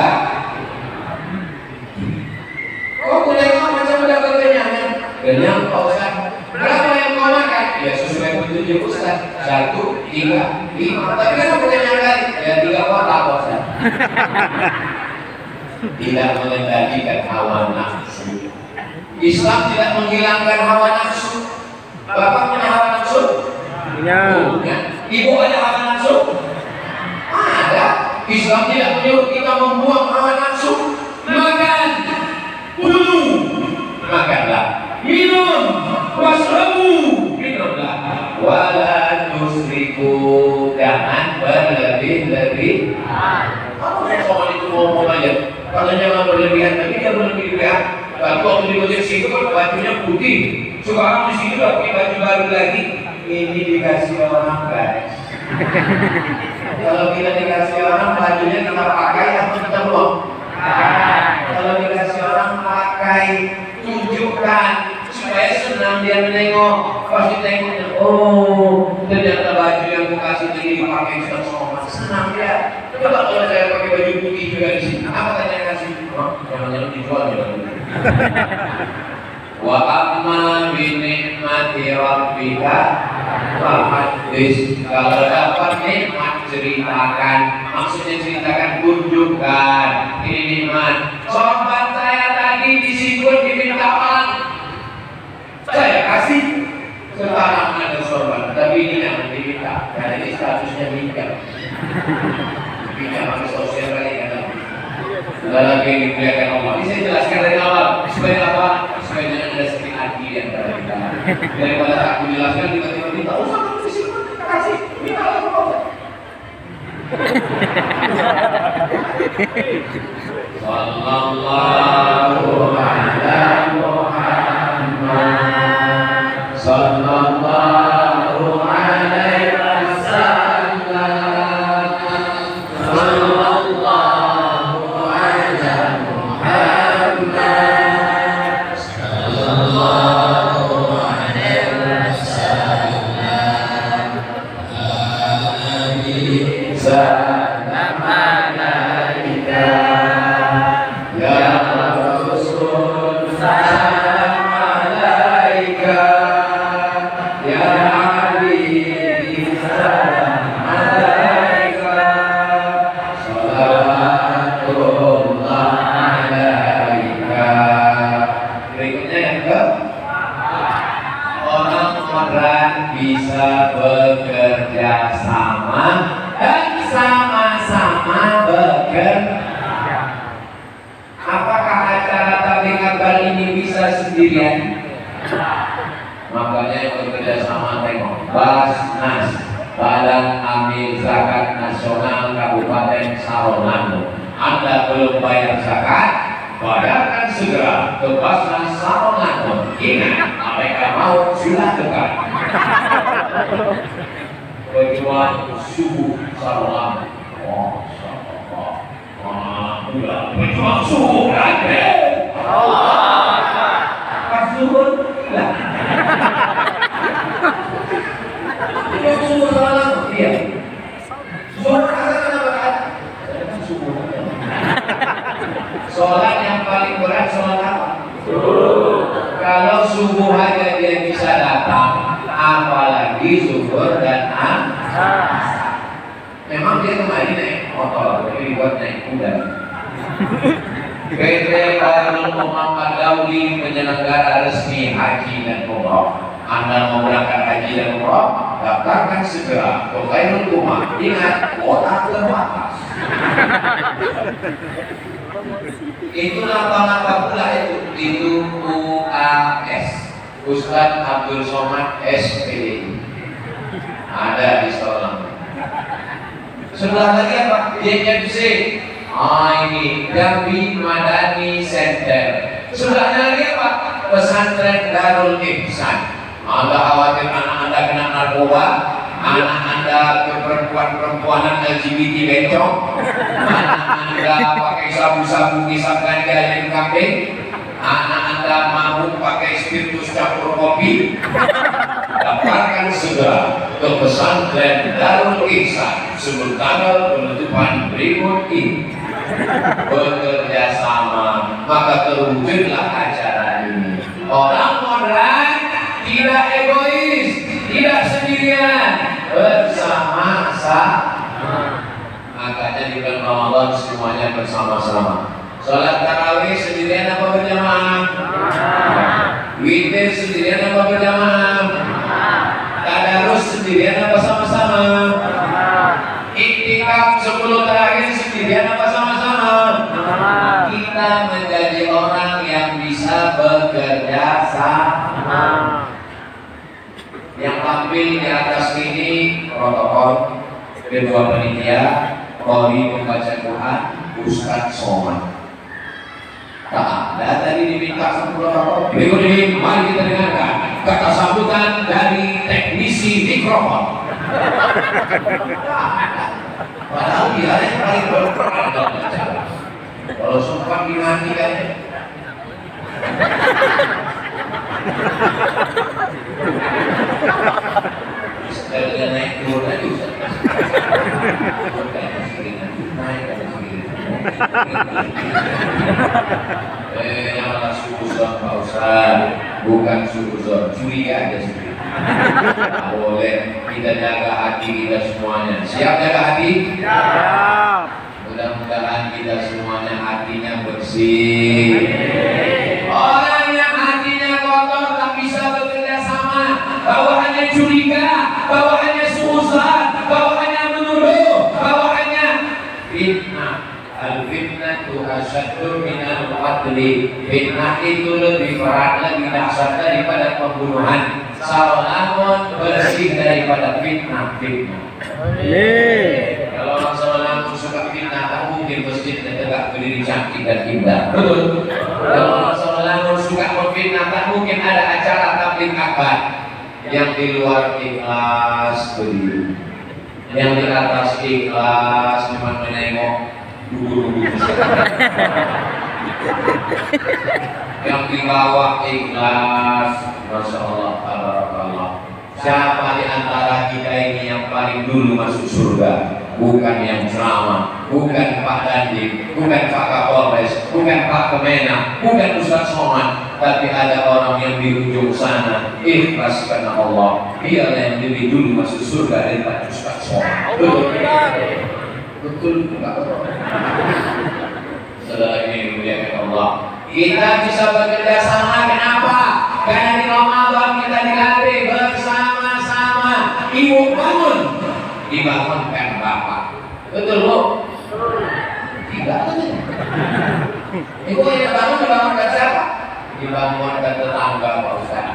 Kok boleh macam udah kekenyangan? Kenyang Pak Ustaz. Berapa yang mau makan? Ya sesuai petunjuk Ustaz. 1, 3, 5. Tapi kan kekenyangan kali. Ya 3 kotak Pak Ustaz. Tidak mengendalikan hawa nafsu. Islam tidak menghilangkan hawa nafsu. Bapak punya hawa nafsu? Punya. Ibu ada hawa nafsu? Ada. Islam tidak menyuruh kita membuang hawa nafsu. Makan, bunuh, makanlah. Minum, wasrabu, minumlah. Wala tusriku, jangan berlebih-lebih. Kamu soal itu ngomong aja. Kalau jangan berlebihan, tapi dia berlebihan. Lalu waktu di masjid situ kan bajunya putih. Sekarang di sini pakai baju baru lagi. Ini dikasih orang guys. Kalau kita dikasih orang bajunya kita pakai atau kita buang? Kalau dikasih orang pakai, tunjukkan supaya senang dia menengok. Pasti tengoknya, oh ternyata baju yang aku kasih ini dipakai sama senang dia. Coba kalau saya pakai baju putih juga di sini, apa tanya kasih? Jangan dijual ya. Wa amma bi ni'mati rabbika fa hadis. Kalau dapat nikmat ceritakan, maksudnya ceritakan, tunjukkan ini nikmat. Sobat saya tadi disebut diminta uang, saya kasih. Sekarang ada sorban, tapi ini yang diminta, karena ini statusnya minjam. Minjam harus sosial kali kan? Sudah lagi yang dimuliakan Allah. Ini saya jelaskan dari awal, supaya apa? Supaya jangan ada sedikit hati di antara kita. Daripada aku jelaskan tiba-tiba minta, usah kamu disini, kita kasih, minta Allah. Sallallahu alaihi Muhammad, sallallahu alaihi wasallam, sallallahu alaihi Muhammad, sallallahu alaihi wasallam. Salam alaika ya Rasul, salam alaika ya Habib, salam alaika, salatullah alaika. Berikutnya yang ke orang bisa bekerja sama dan sama-sama bekerja. Apakah acara tabligh akbar ini bisa sendirian? Makanya yang bekerja sama tengok Basnas, Badan Amil Zakat Nasional Kabupaten Sarongan. Anda belum bayar zakat? Bayarkan segera ke Basnas Sarongan. Ingat, mereka mau silakan. Pejuang subuh Sarongan. Oh, pejuang subuh berarti pas subuh lah. Pejuang subuh Sarongan. Iya. Subuh asal kenapa kan? Subuh. Sholat yang paling berat sholat apa? Kalau subuh aja dia bisa datang, apalagi zuhur dan asar. Memang dia kemarin naik motor, tapi buat naik kuda. PT Khairul Umam Ad-Dauli penyelenggara resmi haji dan umrah. Anda mau berangkat haji dan umrah, daftarkan segera ke Khairul Umam. Ingat, kuota terbatas. Itu nama pula itu UAS, Ustadz Abdul Somad SPDI. Ada di Sarongan. Sebelah lagi apa? JMC. Ini Jambi Madani Center. Sebelahnya lagi apa? Pesantren Darul Ihsan. Anda khawatir anak Anda kena narkoba, anak Anda ke perempuan-perempuanan LGBT bencong, anak Anda pakai sabu-sabu kisah ganja yang kambing, anak Anda mabuk pakai spiritus campur kopi, daftarkan segera ke pesantren Darul Ihsan sebelum tanggal penutupan berikut ini. Bekerja sama, maka terwujudlah acara ini. Orang modern tidak egois, tidak sendirian, bersama-sama. Makanya di bulan Ramadan semuanya bersama-sama. Sholat tarawih sendirian apa berjamaah? Witir sendirian apa berjamaah? Tadarus sendirian apa sama-sama? Iktikaf 10 terakhir sendirian apa sama-sama? Kita menjadi orang yang bisa bekerja sama. Yang tampil di atas ini protokol, kedua panitia, Qori membaca Quran, Ustadz Somad. Tak ada tadi diminta protokol. Berikut ini mari kita dengarkan kata sambutan dari teknisi mikrofon. Padahal dia yang paling berperan dalam acara. Kalau sempat dinanti kan. Saya naik turun aja Ustaz. Naik. Yang subuh Pak Ustaz. bukan suzon, curiga aja sih. Boleh kita jaga hati kita semuanya. Siap jaga hati? Siap. Mudah-mudahan kita semuanya hatinya bersih. Orang yang hatinya kotor tak bisa bekerja sama, bawaannya curiga, bawaannya suzon, bawaannya menuduh, bawaannya fitnah. Al-fitnah itu asyaddu minal qatli. Fitnah itu lebih berat, lebih dahsyat daripada pembunuhan. Salamun bersih daripada fitnah. Amin. Kalau orang salamun suka fitnah, tak mungkin masjidnya tegak berdiri cantik dan indah. Betul. Kalau orang salamun suka memfitnah, tak mungkin ada acara tabligh akbar. Yang di luar ikhlas berdiri, yang di atas ikhlas memang menengok dulu yang di bawah ikhlas. Masya Allah, tabarakallah. Siapa di antara kita ini yang paling dulu masuk surga? Bukan yang ceramah, bukan Pak Dandim, bukan Pak Kapolres, bukan Pak Kemenak, bukan Ustaz Somad, tapi ada orang yang di ujung sana ikhlas karena Allah. Dialah yang lebih dulu masuk surga daripada Ustaz Somad. Betul enggak? Saudara ini dimuliakan Allah. Kita bisa bekerja sama, kenapa? Karena di Ramadan kita dilatih bersama-sama. Ibu bangun, dibangunkan bapak. Betul bu? Tidak aja. Ibu yang bangun dibangunkan siapa? Dibangunkan tetangga Pak Ustaz.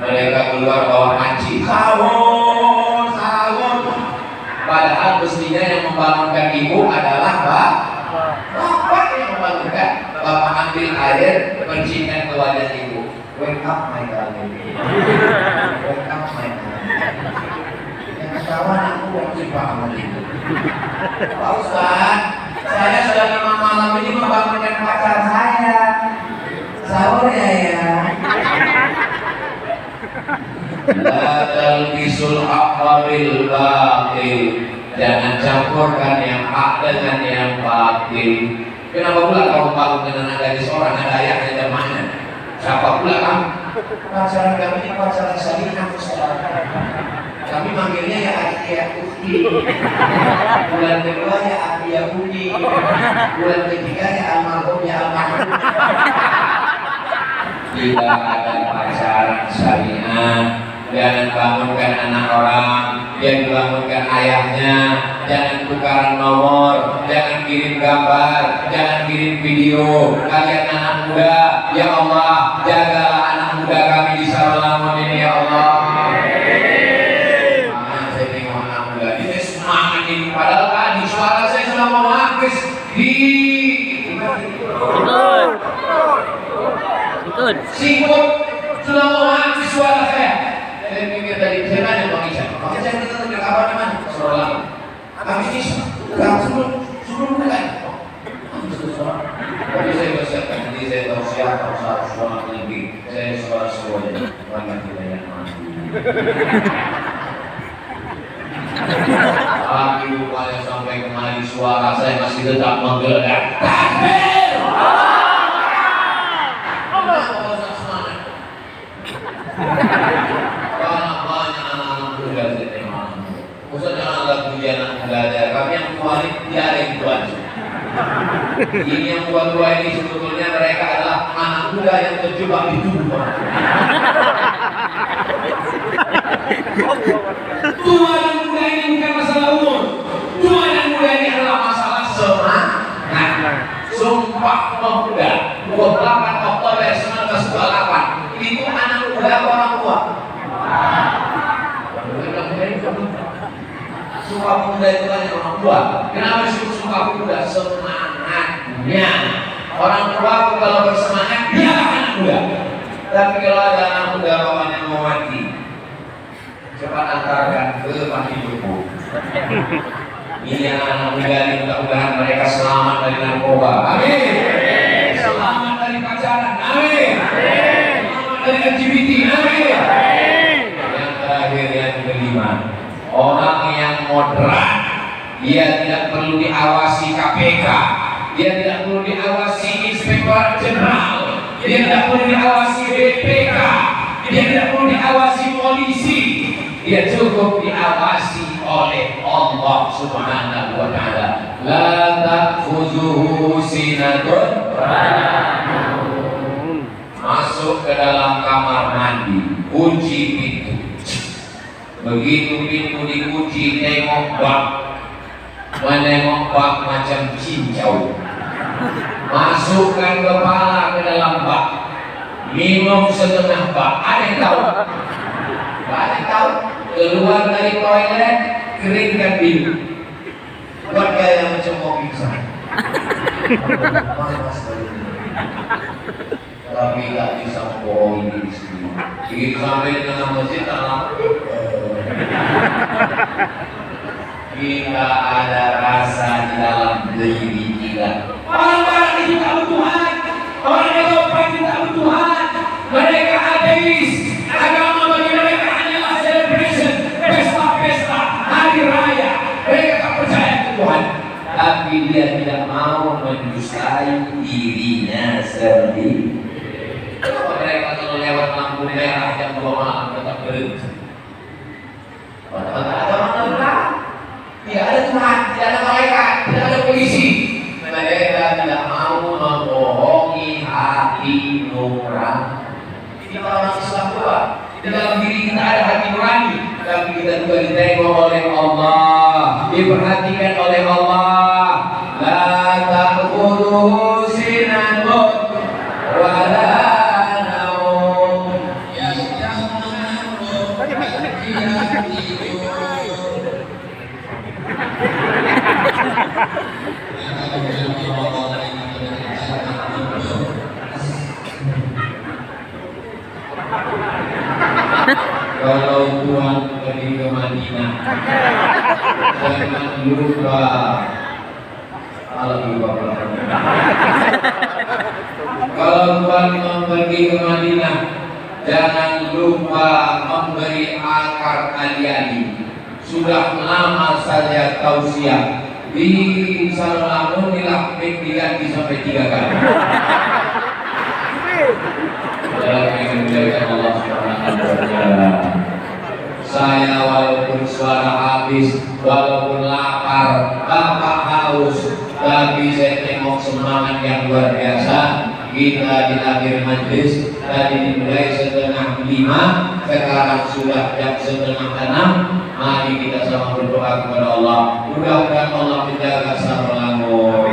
Mereka keluar bawa panci. Sahur, sahur. Padahal mestinya yang membangunkan ibu adalah bapak yang membangunkan. Bapak ambil air, bersihkan ke wajah ibu. Wake up my darling. Wake up my darling. Yang kawan aku wajib bangun itu. Pak Ustaz, saya sudah 5 malam ini membangunkan pacar saya. Sahur ya. La talbisul haqqa bil batil. Jangan campurkan yang hak dengan yang batil. Kenapa pula kau bangun dengan anak gadis orang, ada ayahnya dan mana? Siapa pula kamu? Pacaran kami ini pacaran salinah Ustaz. Kami manggilnya ya Akia Ukti. Bulan kedua ya Akia Budi. Bulan ketiga ya almarhum ya almarhum. Tidak ada pacaran syariah. Jangan bangunkan anak orang, jangan dibangunkan ayahnya, jangan tukaran nomor, jangan kirim gambar, jangan kirim video. Kalian anak muda, ya Allah, jagalah anak muda kami di Sarolamun ini ya Allah. Saya tengok anak muda, ini semangat ini. Padahal tadi suara saya sudah mau habis di singkut, sudah mau habis suara saya. Saya pikir tadi, saya tanya Bang Isan, kita tinggal kapan di mana? Sarolamun. Habis ini, sebelum bulan. Tapi saya bersiapkan diri, saya tahu siapa suara lebih. Saya suara semuanya, banyak kita yang mati. Tapi rupanya sampai kemari suara saya masih tetap menggelegar. Takbir! Banyak anak-anak muda saya tengok. Usah jangan lagu anak muda ada. Kami yang tua ini tiada yang tua. Ini yang tua-tua ini sebetulnya mereka adalah anak muda yang terjebak di tubuh. Tua dan muda ini bukan masalah umur. Tua dan muda ini adalah masalah semangat. Sumpah Pemuda 28 Oktober 1928 itu anak muda orang tua. Sumpah Pemuda itu hanya orang tua. Kenapa disebut Sumpah Pemuda? Semangatnya. Orang tua kalau bersemangat dia anak muda. Tapi kalau ada anak muda bawahnya mau mati, cepat antarkan ke mati hidupmu. Ini anak muda ini mudah-mudahan mereka selamat dari narkoba. Amin. Selamat dari pacaran. Amin. Selamat dari LGBT. Amin. Yang terakhir yang kelima, orang yang moderat, dia tidak perlu diawasi KPK, dia tidak perlu diawasi Inspektorat Jenderal, dia tidak perlu diawasi BPK, perlu diawasi polisi, dia cukup diawasi oleh Allah Subhanahu wa taala. La ta'khuzuhu sinatun masuk ke dalam kamar mandi, kunci pintu. Begitu pintu dikunci, tengok bak, menengok bak macam cincau. Masukkan kepala ke dalam bak, minum setengah bak. Ada yang tahu? Gak ada yang tahu. Keluar dari toilet, keringkan pintu. Buat gaya macam mau pingsan. Tapi tak bisa membohongi diri sendiri. Begitu sampai dengan masjid, kita ada rasa di dalam diri kita. Orang-orang itu tak bertuhan, orang yang tobat itu tak bertuhan. Mereka ateis. Agama bagi mereka hanyalah celebration, pesta-pesta, hari raya. Mereka tak percaya ke Tuhan. Tapi dia tidak mau mendustai dirinya sendiri. Mereka kalau lewat lampu merah jam 2 malam tetap berhenti. Ada mana? Tidak ada Tuhan, tidak ada malaikat, tidak ada polisi. Mereka tidak mau membohongi hati nurani. Ini orang Islam tua. Di dalam diri kita ada hati nurani, tapi kita juga ditengok oleh Allah, diperhatikan oleh Allah. La ta'khudhuhu sinatun wa la naum. Kalau Tuhan pergi ke Madinah, jangan lupa. Kalau Tuhan mau pergi ke Madinah, jangan lupa memberi akar ali-ali. Sudah lama saja tausiah di Salamun dilapik diganti sampai 3 kali. Allah Subhanahu wa taala. Saya walaupun suara habis, walaupun lapar, bapak haus, tapi saya tengok semangat yang luar biasa. Kita di akhir majlis tadi dimulai 4:30, sekarang sudah jam 5:30. Mari kita sama berdoa kepada Allah. Mudah-mudahan Allah menjaga Salamun.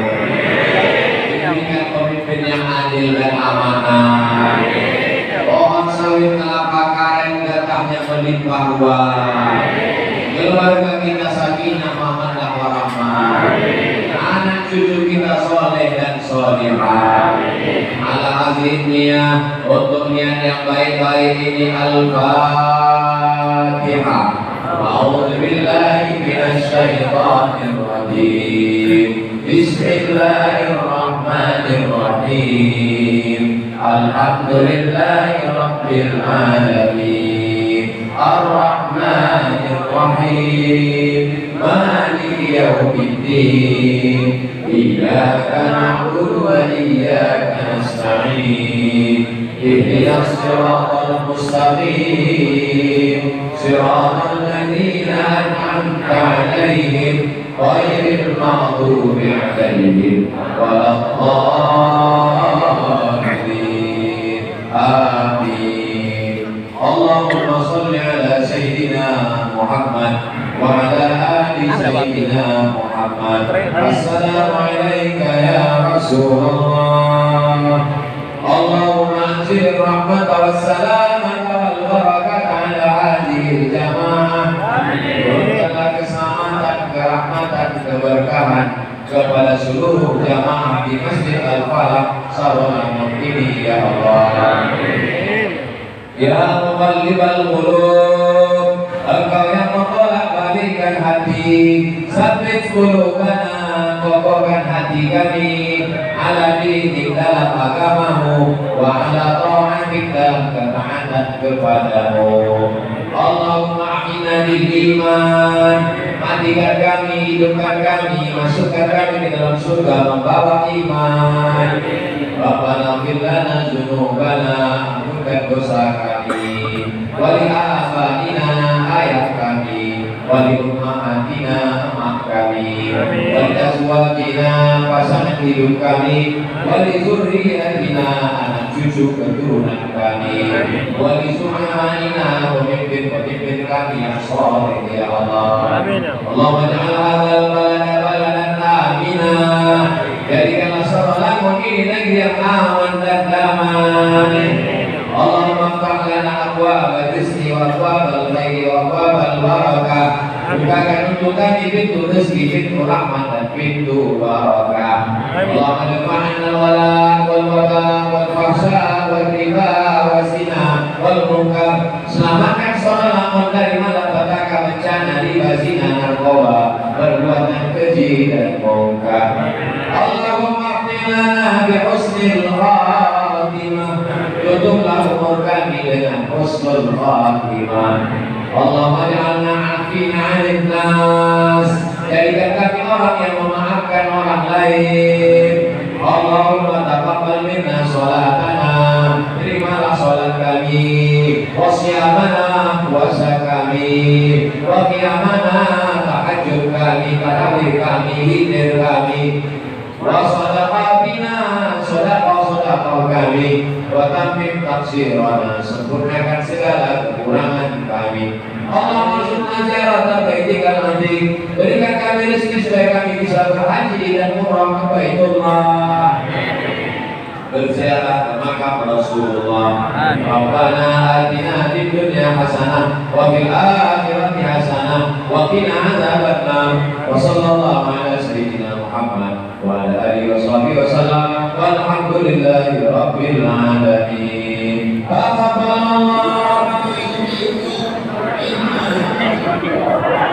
Diberikan pemimpin yang adil dan amanah. Pohon sawit kelapa karen datangnya melimpah ruah. Keluarga kita sakinah mawaddah warahmah. Anak cucu kita soleh dan solihah. Ala hazin niat, untuk niat yang baik-baik ini Al-Fatihah. A'udzu billahi minasy syaithanir rajim. Bismillahirrahmanirrahim. Alhamdulillahi rabbil alamin. Ar-Rahmanir Rahim. Maliki yaumiddin. Iyyaka na'budu wa iyyaka nasta'in. Ihdinas siratal mustaqim. Siratal ladzina an'amta 'alaihim ghairil maghdubi 'alaihim waladdallin. Amin. Allahumma shalli ala sayyidina Muhammad wa ala ali sayyidina Muhammad. Assalamu alayka ya Rasulullah. Allahumma anzil rahmata wassalamata wal barakata ala hadhihi jamaah. Berikanlah keselamatan, kerahmatan, keberkahan kepada seluruh jamaah di Masjid Al-Falah Salamun ini ya Allah. Ya muqallibal qulub, Engkau yang membolak-balikkan hati, sabbit qulubana, kokohkan hati kami ala dinik dalam agamamu, wa ala ta'atik dalam ketaatan kepadamu. Allahumma a'inna bil iman, matikan kami, hidupkan kami, masukkan kami ke dalam surga membawa iman. Rabbana fir lana dzunubana ampunkan dosa kami, wali abaina ayah kami, wali ummahatina emak kami, wali azwajina pasangan hidup kami, wali zurriyatina anak cucu keturunan kami, wali su'aina pemimpin-pemimpin kami yang soleh ya Allah. Allahumma ja'al hadzal balada baladan amina, jadikanlah Samalangun ini negeri yang aman dan damai. Allahumma ftah lana abwaab rizqi wa abwaab al-khairi wa abwaab al-barakah. Bukakan untuk kami pintu rezeki, pintu rahmat dan pintu barakah. Allahumma dafa'na al-wala wal waba wal fahsya wal riba wal zina wal munkar. Selamatkan Samalangun dari malapetaka, bencana, riba, zina, narkoba, perbuatan keji dan munkar. Allahumma qina bi husnil khatimah, tutuplah umur kami dengan husnul khatimah. Allahumma ja'alna 'afina 'anil nas, jadikan kami orang yang memaafkan orang lain. Allahumma taqabbal minna sholatana, terimalah sholat kami, wa siyamana, puasa kami, wa qiyamana, tahajud kami, tarawih kami, witir kami, wa sadaqatina, sedekah kami, wa tammim taqsirana, sempurnakan segala kekurangan kami. Allah maksudna ziarah baitikal atiq, berikan kami rezeki supaya kami bisa berhaji dan umrah ke Baitullah, berziarah ke makam Rasulullah. Rabbana atina fid dunya hasanah wa fil akhirati hasanah wa qina adzabannar. Wa sallallahu ala sayyidina Muhammad wa ala alihi wa sahbihi wa sallam. Walhamdulillahi rabbil alamin.